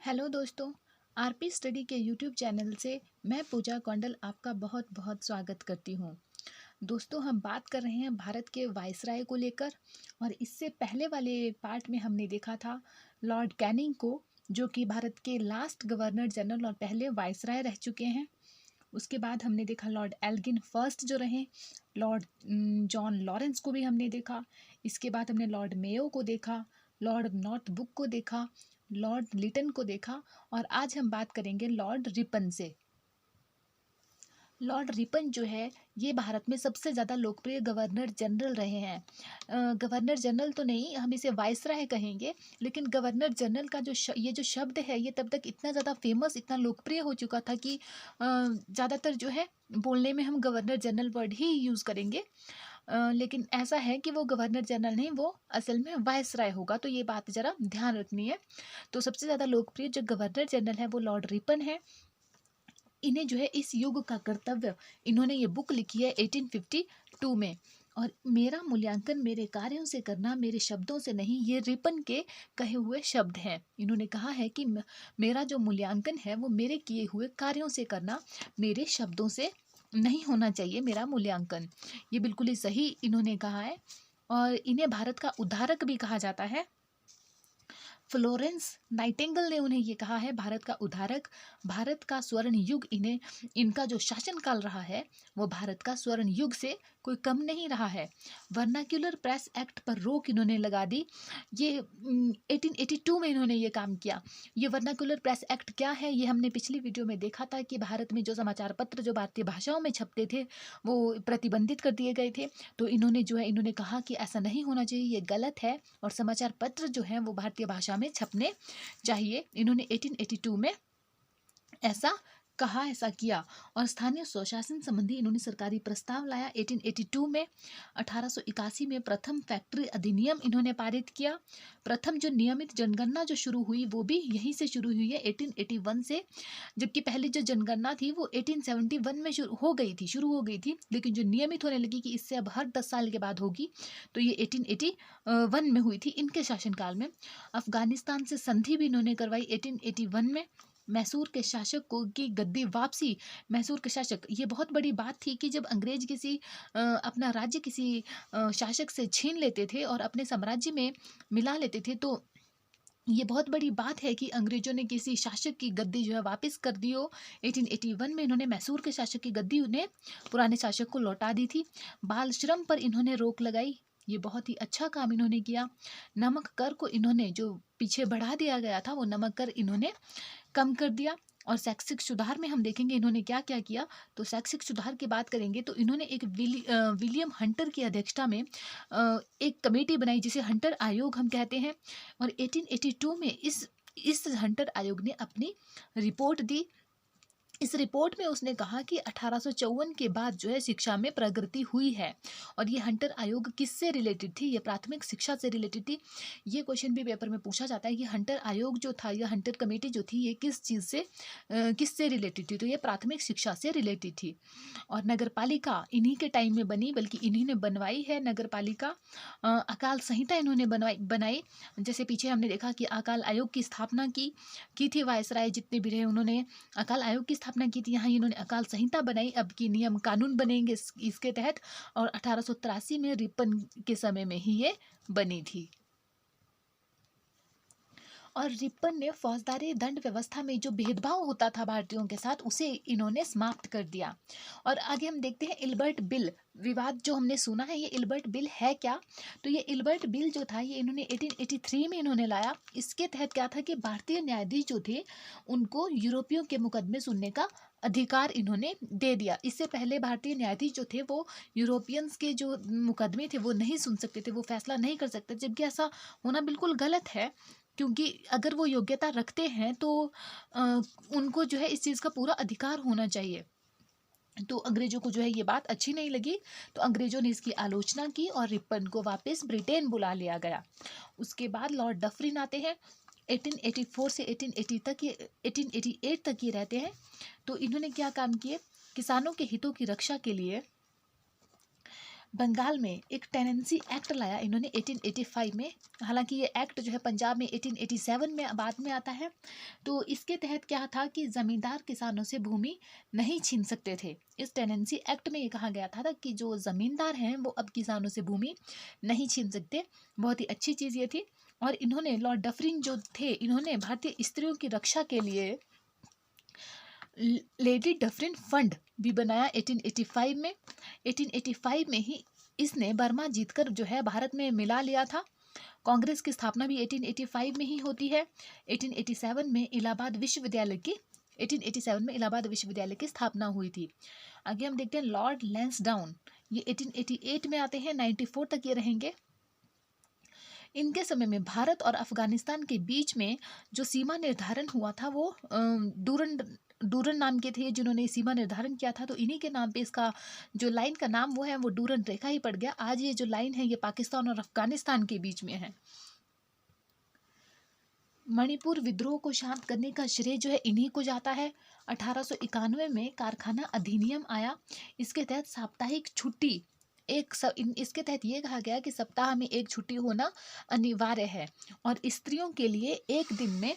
Hello दोस्तों। RP study के YouTube channel से मैं पूजा कौंडल आपका बहुत बहुत स्वागत करती हूँ। दोस्तों, हम बात कर रहे हैं भारत के वायसराय को लेकर। और इससे पहले वाले पार्ट में हमने देखा था लॉर्ड कैनिंग को, जो कि भारत के लास्ट गवर्नर जनरल और पहले वायसराय रह चुके हैं। उसके बाद हमने देखा लॉर्ड एल्गिन फर्स्ट जो रहे, लॉर्ड जॉन लॉरेंस को भी हमने देखा। इसके बाद हमने लॉर्ड मेयो को देखा, लॉर्ड नॉर्थ बुक को देखा, लॉर्ड लिटन को देखा। और आज हम बात करेंगे लॉर्ड रिपन से। लॉर्ड रिपन जो है, ये भारत में सबसे ज़्यादा लोकप्रिय गवर्नर जनरल रहे हैं। गवर्नर जनरल तो नहीं, हम इसे वायसराय कहेंगे, लेकिन गवर्नर जनरल का ये जो शब्द है, ये तब तक इतना ज़्यादा फेमस, इतना लोकप्रिय हो चुका था कि ज़्यादातर जो है बोलने में हम गवर्नर जनरल वर्ड ही यूज़ करेंगे। लेकिन ऐसा है कि वो गवर्नर जनरल नहीं, वो असल में वायसराय होगा, तो ये बात ज़रा ध्यान रखनी है। तो सबसे ज़्यादा लोकप्रिय जो गवर्नर जनरल है वो लॉर्ड रिपन है। इन्हें जो है इस युग का कर्तव्य, इन्होंने ये बुक लिखी है 1852 में। और मेरा मूल्यांकन मेरे कार्यों से करना, मेरे शब्दों से नहीं, ये रिपन के कहे हुए शब्द हैं। इन्होंने कहा है कि मेरा जो मूल्यांकन है वो मेरे किए हुए कार्यों से करना, मेरे शब्दों से नहीं होना चाहिए मेरा मूल्यांकन। ये बिल्कुल ही सही इन्होंने कहा है। और इन्हें भारत का उद्धारक भी कहा जाता है। फ्लोरेंस नाइटिंगेल ने उन्हें ये कहा है भारत का उद्धारक। भारत का स्वर्ण युग, इनका जो शासनकाल रहा है वो भारत का स्वर्ण युग से कोई कम नहीं रहा है। वर्नाक्यूलर प्रेस एक्ट पर रोक इन्होंने लगा दी। ये 1882 में इन्होंने ये काम किया। ये वर्नाक्यूलर प्रेस एक्ट क्या है, ये हमने पिछली वीडियो में देखा था कि भारत में जो समाचार पत्र जो भारतीय भाषाओं में छपते थे वो प्रतिबंधित कर दिए गए थे। तो इन्होंने कहा कि ऐसा नहीं होना चाहिए, ये गलत है, और समाचार पत्र जो हैं वो भारतीय भाषा में छपने चाहिए। इन्होंने 1882 में ऐसा कहा, ऐसा किया। और स्थानीय स्वशासन संबंधी इन्होंने सरकारी प्रस्ताव लाया 1882 में। 1881 में प्रथम फैक्ट्री अधिनियम इन्होंने पारित किया। प्रथम जो नियमित जनगणना जो शुरू हुई वो भी यहीं से शुरू हुई है, 1881 से। जबकि पहली जो जनगणना थी वो 1871 में शुरू हो गई थी, लेकिन जो नियमित होने लगी कि इससे अब हर 10 साल के बाद होगी, तो ये 1881 में हुई थी इनके शासनकाल में। अफगानिस्तान से संधि भी इन्होंने करवाई 1881 में। मैसूर के शासक को की गद्दी वापसी, मैसूर के शासक, ये बहुत बड़ी बात थी कि जब अंग्रेज अपना राज्य किसी शासक से छीन लेते थे और अपने साम्राज्य में मिला लेते थे, तो ये बहुत बड़ी बात है कि अंग्रेजों ने किसी शासक की गद्दी जो है वापस कर दी हो। 1881 में इन्होंने मैसूर के शासक की गद्दी उन्हें, पुराने शासक को लौटा दी थी। बाल श्रम पर इन्होंने रोक लगाई, ये बहुत ही अच्छा काम इन्होंने किया। नमक कर को इन्होंने, जो पीछे बढ़ा दिया गया था, वो नमक कर इन्होंने कम कर दिया। और शैक्षिक सुधार में हम देखेंगे इन्होंने क्या क्या किया। तो शैक्षिक सुधार की बात करेंगे तो इन्होंने एक विलियम हंटर की अध्यक्षता में एक कमेटी बनाई जिसे हंटर आयोग हम कहते हैं। और 1882 में इस हंटर आयोग ने अपनी रिपोर्ट दी। इस रिपोर्ट में उसने कहा कि 1854 के बाद जो है शिक्षा में प्रगति हुई है। और ये हंटर आयोग किससे रिलेटेड थी, ये प्राथमिक शिक्षा से रिलेटेड थी। ये क्वेश्चन भी पेपर में पूछा जाता है कि हंटर आयोग जो था, या हंटर कमेटी जो थी, ये किससे रिलेटेड थी, तो ये प्राथमिक शिक्षा से रिलेटेड थी। और नगर पालिका इन्हीं के टाइम में बनी, बल्कि इन्हीं ने बनवाई है नगर पालिका। अकाल संहिता इन्होंने बनाई। जैसे पीछे हमने देखा कि अकाल आयोग की स्थापना की थी वायसराय जितने भी रहे, उन्होंने अकाल आयोग की स्थापना की थी। यहाँ इन्होंने अकाल संहिता बनाई, अब की नियम कानून बनेंगे इसके तहत। और 1883 में रिपन के समय में ही ये बनी थी। और रिपन ने फौजदारी दंड व्यवस्था में जो भेदभाव होता था भारतीयों के साथ, उसे इन्होंने समाप्त कर दिया। और आगे हम देखते हैं इल्बर्ट बिल विवाद जो हमने सुना है, ये इल्बर्ट बिल है क्या। तो ये इल्बर्ट बिल जो था, ये इन्होंने 1883 में इन्होंने लाया। इसके तहत क्या था कि भारतीय न्यायाधीश जो थे उनको यूरोपियों के मुकदमे सुनने का अधिकार इन्होंने दे दिया। इससे पहले भारतीय न्यायाधीश जो थे वो यूरोपियंस के जो मुकदमे थे वो नहीं सुन सकते थे, वो फैसला नहीं कर सकते, जबकि ऐसा होना बिल्कुल गलत है। क्योंकि अगर वो योग्यता रखते हैं तो उनको जो है इस चीज़ का पूरा अधिकार होना चाहिए। तो अंग्रेजों को जो है ये बात अच्छी नहीं लगी, तो अंग्रेजों ने इसकी आलोचना की और रिपन को वापस ब्रिटेन बुला लिया गया। उसके बाद लॉर्ड डफरिन आते हैं। 1884 से 1888 तक ये रहते हैं। तो इन्होंने क्या काम किए, किसानों के हितों की रक्षा के लिए बंगाल में एक टेनेंसी एक्ट लाया इन्होंने 1885 में। हालांकि ये एक्ट जो है पंजाब में 1887 में बाद में आता है। तो इसके तहत क्या था कि जमींदार किसानों से भूमि नहीं छीन सकते थे। इस टेनेंसी एक्ट में ये कहा गया था कि जो जमींदार हैं वो अब किसानों से भूमि नहीं छीन सकते। बहुत ही अच्छी चीज़ ये थी। और इन्होंने लॉर्ड डफरिन जो थे, इन्होंने भारतीय स्त्रियों की रक्षा के लिए लेडी डफरिन फंड भी बनाया 1885 में। 1885 में ही इसने बर्मा जीतकर जो है भारत में मिला लिया था। कांग्रेस की स्थापना भी 1885 में ही होती है। 1887 में इलाहाबाद विश्वविद्यालय की 1887 में इलाहाबाद विश्वविद्यालय की स्थापना हुई थी। आगे हम देखते हैं लॉर्ड लैंसडाउन, ये 1888 में आते हैं, 94 तक ये रहेंगे। इनके समय में भारत और अफगानिस्तान के बीच में जो सीमा निर्धारण हुआ था वो डूरन डूरन नाम के थे जिन्होंने सीमा निर्धारण किया था। तो इन्हीं के नाम पे इसका जो लाइन का नाम वो है वो डूरन रेखा ही पड़ गया। आज ये जो लाइन है ये पाकिस्तान और अफगानिस्तान के बीच में है। मणिपुर विद्रोह को शांत करने का श्रेय जो है इन्हीं को जाता है। 1891 में कारखाना अधिनियम आया। इसके तहत साप्ताहिक छुट्टी इसके तहत ये कहा गया कि सप्ताह में एक छुट्टी होना अनिवार्य है। और स्त्रियों के लिए एक दिन में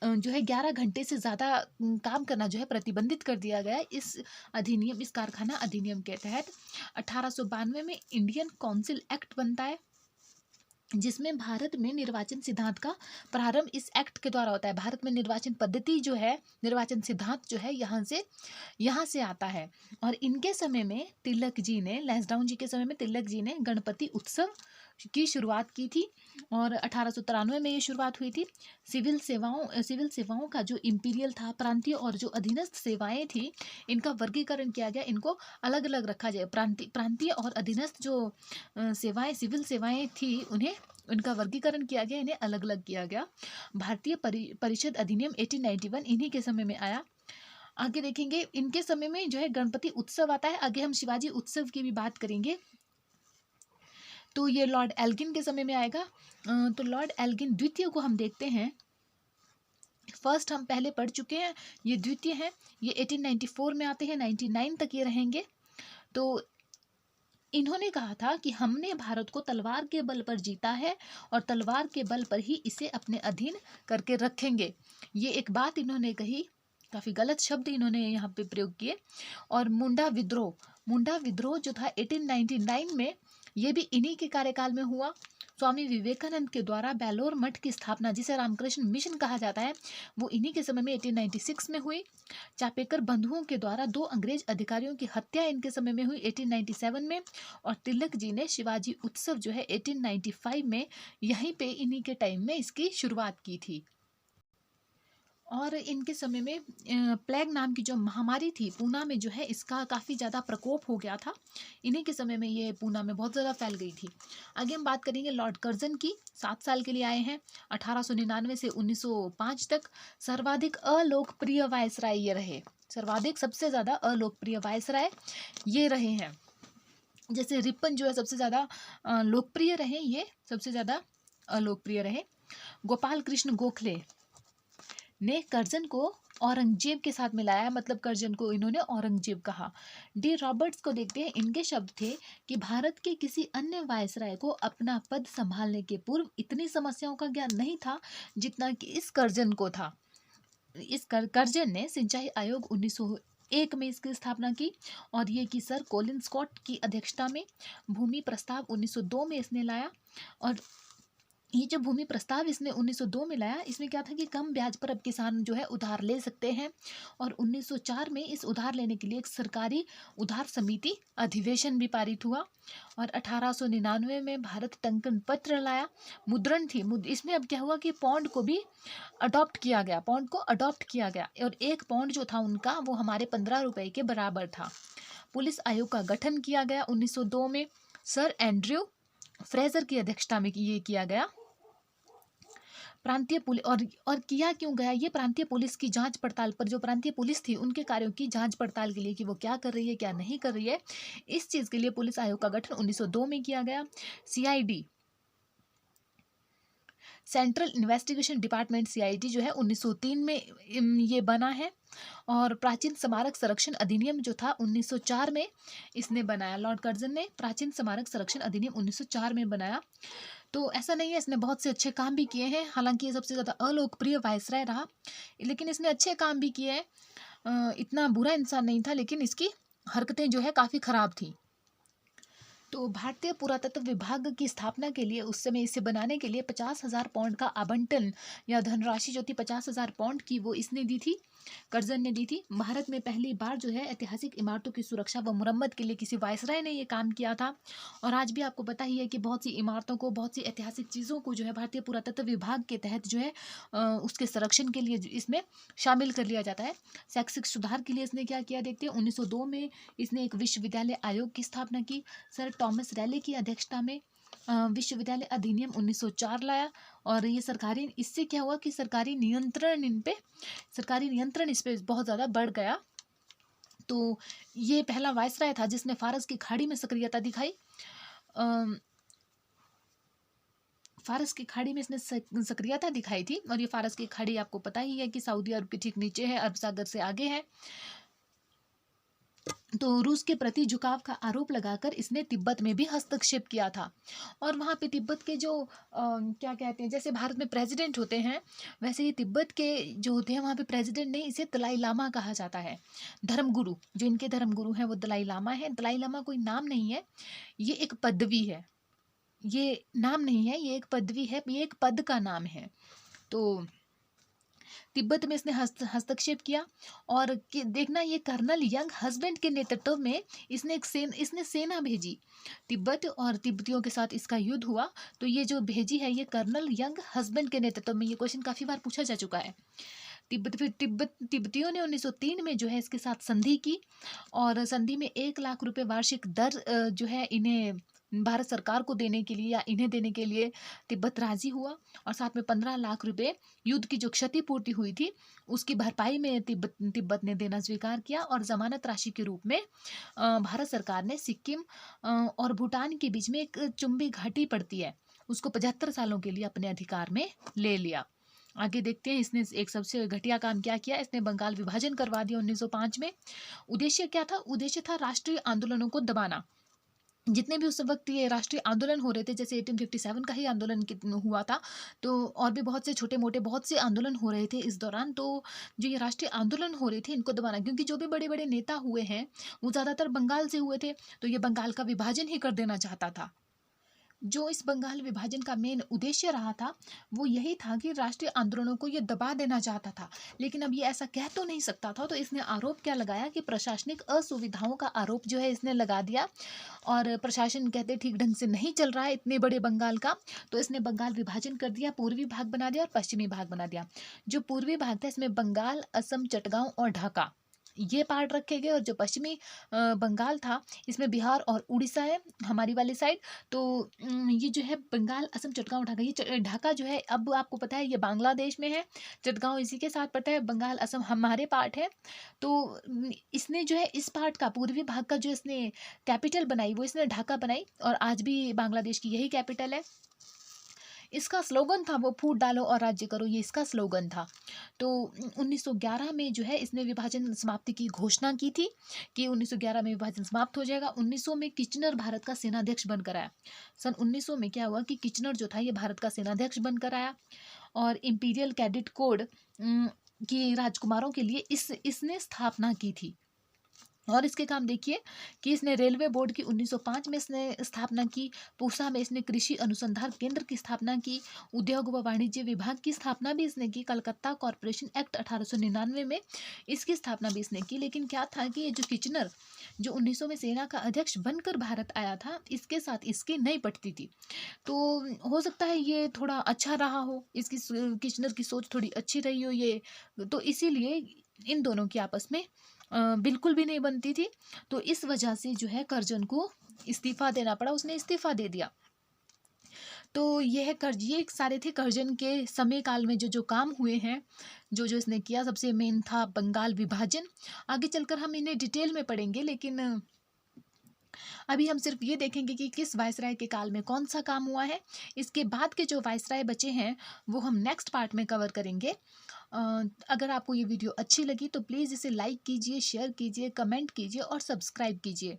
जो है 11 घंटे से ज़्यादा काम करना जो है प्रतिबंधित कर दिया गया है इस कारखाना अधिनियम के तहत। 1892 में इंडियन काउंसिल एक्ट बनता है जिसमें भारत में निर्वाचन सिद्धांत का प्रारंभ इस एक्ट के द्वारा होता है। भारत में निर्वाचन पद्धति जो है, निर्वाचन सिद्धांत जो है यहाँ से आता है। और इनके समय में तिलक जी ने, लैंसडाउन जी के समय में तिलक जी ने गणपति उत्सव की शुरुआत की थी और 1893 में ये शुरुआत हुई थी। सिविल सेवाओं का जो इम्पीरियल था, प्रांतीय और जो अधीनस्थ सेवाएं थी, इनका वर्गीकरण किया गया, इनको अलग अलग रखा जाए। प्रांतीय और अधीनस्थ जो सेवाएं, सिविल सेवाएं थी, उनका वर्गीकरण किया गया, इन्हें अलग अलग किया गया। भारतीय परिषद अधिनियम 1891 इन्हीं के समय में आया। आगे देखेंगे इनके समय में जो है गणपति उत्सव आता है। आगे हम शिवाजी उत्सव की भी बात करेंगे। तो ये लॉर्ड एल्गिन के समय में आएगा। तो लॉर्ड एल्गिन द्वितीय को हम देखते हैं। फर्स्ट हम पहले पढ़ चुके हैं, ये द्वितीय है। ये 1894 में आते हैं, 99 तक ये रहेंगे। तो इन्होंने कहा था कि हमने भारत को तलवार के बल पर जीता है और तलवार के बल पर ही इसे अपने अधीन करके रखेंगे। ये एक बात इन्होंने कही। काफ़ी गलत शब्द इन्होंने यहाँ पे प्रयोग किए। और मुंडा विद्रोह जो था 1899 में, ये भी इन्हीं के कार्यकाल में हुआ। स्वामी विवेकानंद के द्वारा बेलोर मठ की स्थापना, जिसे रामकृष्ण मिशन कहा जाता है, वो इन्हीं के समय में 1896 में हुई। चापेकर बंधुओं के द्वारा 2 अंग्रेज अधिकारियों की हत्या इनके समय में हुई 1897 में। और तिलक जी ने शिवाजी उत्सव जो है 1895 में यहीं पे इन्हीं के टाइम में इसकी शुरुआत की थी। और इनके समय में प्लेग नाम की जो महामारी थी पूना में जो है, इसका काफ़ी ज़्यादा प्रकोप हो गया था। इन्हीं के समय में ये पूना में बहुत ज़्यादा फैल गई थी। आगे हम बात करेंगे लॉर्ड कर्जन की। 7 साल के लिए आए हैं। 1899 से 1905 तक सर्वाधिक अलोकप्रिय वायसराय ये रहे। सर्वाधिक सबसे ज़्यादा अलोकप्रिय वायसराय ये रहे हैं। जैसे रिपन जो है सबसे ज़्यादा लोकप्रिय रहे, ये सबसे ज़्यादा अलोकप्रिय रहे। गोपाल कृष्ण गोखले ने कर्जन को औरंगजेब के साथ मिलाया, मतलब कर्जन को इन्होंने औरंगजेब कहा। डी रॉबर्ट्स को देखते हैं। इनके शब्द थे कि भारत के किसी अन्य वायसराय को अपना पद संभालने के पूर्व इतनी समस्याओं का ज्ञान नहीं था जितना कि इस कर्जन को था। कर्जन ने सिंचाई आयोग 1901 में इसकी स्थापना की और ये की सर कोलिन स्कॉट की अध्यक्षता में। भूमि प्रस्ताव 1902 में इसने लाया। और ये जो भूमि प्रस्ताव इसने 1902 में लाया, इसमें क्या था कि कम ब्याज पर अब किसान जो है उधार ले सकते हैं। और 1904 में इस उधार लेने के लिए एक सरकारी उधार समिति अधिवेशन भी पारित हुआ। और 1899 में भारत टंकन पत्र लाया, मुद्रण थी। इसमें अब क्या हुआ कि पौंड को भी अडॉप्ट किया गया, पौंड को अडॉप्ट किया गया। और 1 पौंड जो था उनका, वो हमारे 15 रुपए के बराबर था। पुलिस आयोग का गठन किया गया 1902 में। सर एंड्रयू फ्रेजर की अध्यक्षता में ये किया गया। प्रांतीय पुलिस और किया क्यों गया, ये प्रांतीय पुलिस की जांच पड़ताल पर, जो प्रांतीय पुलिस थी उनके कार्यों की जांच पड़ताल के लिए कि वो क्या कर रही है क्या नहीं कर रही है, इस चीज़ के लिए पुलिस आयोग का गठन 1902 में किया गया। सेंट्रल इन्वेस्टिगेशन डिपार्टमेंट सीआईडी जो है 1903 में ये बना है। और प्राचीन स्मारक संरक्षण अधिनियम जो था 1904 में इसने बनाया। लॉर्ड कर्जन ने प्राचीन स्मारक संरक्षण अधिनियम 1904 में बनाया। तो ऐसा नहीं है, इसने बहुत से अच्छे काम भी किए हैं। हालांकि ये सबसे ज़्यादा अलोकप्रिय वायसराय रहा, लेकिन इसने अच्छे काम भी किए हैं। इतना बुरा इंसान नहीं था, लेकिन इसकी हरकतें जो है काफ़ी ख़राब थी। तो भारतीय पुरातत्व विभाग की स्थापना के लिए, उस समय इसे बनाने के लिए 50,000 पाउंड का आवंटन या धनराशि जो थी 50,000 पाउंड की, वो इसने दी थी, कर्जन ने दी थी। भारत में पहली बार जो है ऐतिहासिक इमारतों की सुरक्षा व मुरम्मत के लिए किसी वायसराय ने ये काम किया था। और आज भी आपको पता ही है कि बहुत सी इमारतों को, बहुत सी ऐतिहासिक चीज़ों को जो है भारतीय पुरातत्व विभाग के तहत जो है उसके संरक्षण के लिए इसमें शामिल कर लिया जाता है। शैक्षिक सुधार के लिए इसने क्या किया देखते हैं। 1902 में इसने एक विश्वविद्यालय आयोग की स्थापना की। सर टॉमस रैले की अध्यक्षता में विश्वविद्यालय अधिनियम 1904 लाया। और ये सरकारी, इससे क्या हुआ कि सरकारी नियंत्रण इस पे बहुत ज़्यादा बढ़ गया। तो ये पहला वायसराय था जिसने फारस की खाड़ी में सक्रियता दिखाई। फारस की खाड़ी में इसने सक्रियता दिखाई थी। और ये फारस की खाड़ी आपको पता ही है कि सऊदी अरब के ठीक नीचे है, अरब सागर से आगे है। तो रूस के प्रति झुकाव का आरोप लगाकर इसने तिब्बत में भी हस्तक्षेप किया था। और वहाँ पे तिब्बत के जो क्या कहते हैं, जैसे भारत में प्रेसिडेंट होते हैं, वैसे ही तिब्बत के जो होते हैं वहाँ पे प्रेसिडेंट नहीं, इसे दलाई लामा कहा जाता है। धर्मगुरु, जो इनके धर्मगुरु हैं वो दलाई लामा है। दलाई लामा कोई नाम नहीं है, ये एक पदवी है। ये नाम नहीं है, ये एक पदवी है, ये एक पद का नाम है। तो तिब्बत में इसने हस्तक्षेप किया। और देखना, ये कर्नल यंग हस्बैंड के नेतृत्व में इसने सेना भेजी तिब्बत, और तिब्बतियों के साथ इसका युद्ध हुआ। तो ये जो भेजी है, ये कर्नल यंग हस्बैंड के नेतृत्व में। ये क्वेश्चन काफ़ी बार पूछा जा चुका है। तिब्बतियों ने 1903 में जो है इसके साथ संधि की। और संधि में 1 लाख रुपए वार्षिक दर जो है इन्हें भारत सरकार को देने के लिए, या इन्हें देने के लिए तिब्बत राजी हुआ। और साथ में 15 लाख रुपए युद्ध की जो क्षतिपूर्ति हुई थी उसकी भरपाई में तिब्बत ने देना स्वीकार किया। और जमानत राशि के रूप में भारत सरकार ने सिक्किम और भूटान के बीच में एक चुंबी घाटी पड़ती है, उसको 75 सालों के लिए अपने अधिकार में ले लिया। आगे देखते हैं, इसने एक सबसे घटिया काम क्या किया। इसने बंगाल विभाजन करवा दिया 1905 में। उद्देश्य क्या था? उद्देश्य था राष्ट्रीय आंदोलनों को दबाना। जितने भी उस वक्त ये राष्ट्रीय आंदोलन हो रहे थे, जैसे 1857 का ही आंदोलन हुआ था, तो और भी बहुत से छोटे मोटे बहुत से आंदोलन हो रहे थे इस दौरान। तो जो ये राष्ट्रीय आंदोलन हो रहे थे, इनको दबाना, क्योंकि जो भी बड़े बड़े नेता हुए हैं वो ज़्यादातर बंगाल से हुए थे। तो ये बंगाल का विभाजन ही कर देना चाहता था। जो इस बंगाल विभाजन का मेन उद्देश्य रहा था वो यही था कि राष्ट्रीय आंदोलनों को ये दबा देना चाहता था। लेकिन अब ये ऐसा कह तो नहीं सकता था, तो इसने आरोप क्या लगाया कि प्रशासनिक असुविधाओं का आरोप जो है इसने लगा दिया। और प्रशासन कहते ठीक ढंग से नहीं चल रहा है इतने बड़े बंगाल का। तो इसने बंगाल विभाजन कर दिया, पूर्वी भाग बना दिया और पश्चिमी भाग बना दिया। जो पूर्वी भाग था इसमें बंगाल, असम, चटगांव और ढाका ये पार्ट रखे गए। और जो पश्चिमी बंगाल था इसमें बिहार और उड़ीसा है, हमारी वाली साइड। तो ये जो है बंगाल, असम, चटगांव, ढाका, ये ढाका जो है अब आपको पता है ये बांग्लादेश में है, चटगांव इसी के साथ पड़ता है, बंगाल, असम हमारे पार्ट है। तो इसने जो है इस पार्ट का, पूर्वी भाग का जो इसने कैपिटल बनाई वो इसने ढाका बनाई। और आज भी बांग्लादेश की यही कैपिटल है। इसका स्लोगन था वो फूट डालो और राज्य करो, ये इसका स्लोगन था। तो 1911 में जो है इसने विभाजन समाप्ति की घोषणा की थी कि 1911 में विभाजन समाप्त हो जाएगा। 1900 में किचनर भारत का सेनाध्यक्ष बनकर आया। सन 1900 में क्या हुआ कि किचनर जो था ये भारत का सेनाध्यक्ष बनकर आया। और इंपीरियल कैडेट कोड की राजकुमारों के लिए इसने स्थापना की थी। और इसके काम देखिए कि इसने रेलवे बोर्ड की 1905 में इसने स्थापना की। पूसा में इसने कृषि अनुसंधान केंद्र की स्थापना की। उद्योग व वाणिज्य विभाग की स्थापना भी इसने की। कलकत्ता कॉरपोरेशन एक्ट 1899 में इसकी स्थापना भी इसने की। लेकिन क्या था कि ये जो किचनर जो 1900 में सेना का अध्यक्ष बनकर भारत आया था, इसके साथ इसकी नहीं पटती थी। तो हो सकता है ये थोड़ा अच्छा रहा हो, इसकी किचनर की सोच थोड़ी अच्छी रही हो ये, तो इसीलिए इन दोनों की आपस में बिल्कुल भी नहीं बनती थी। तो इस वजह से जो है कर्जन को इस्तीफा देना पड़ा, उसने इस्तीफा दे दिया। तो ये सारे थे कर्जन के समय काल में जो जो काम हुए हैं, जो जो इसने किया। सबसे मेन था बंगाल विभाजन। आगे चलकर हम इन्हें डिटेल में पढ़ेंगे, लेकिन अभी हम सिर्फ ये देखेंगे कि किस वायसराय के काल में कौन सा काम हुआ है। इसके बाद के जो वायसराय बचे हैं वो हम नेक्स्ट पार्ट में कवर करेंगे। अगर आपको ये वीडियो अच्छी लगी तो प्लीज़ इसे लाइक कीजिए, शेयर कीजिए, कमेंट कीजिए और सब्सक्राइब कीजिए।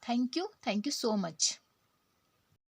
Thank you so much.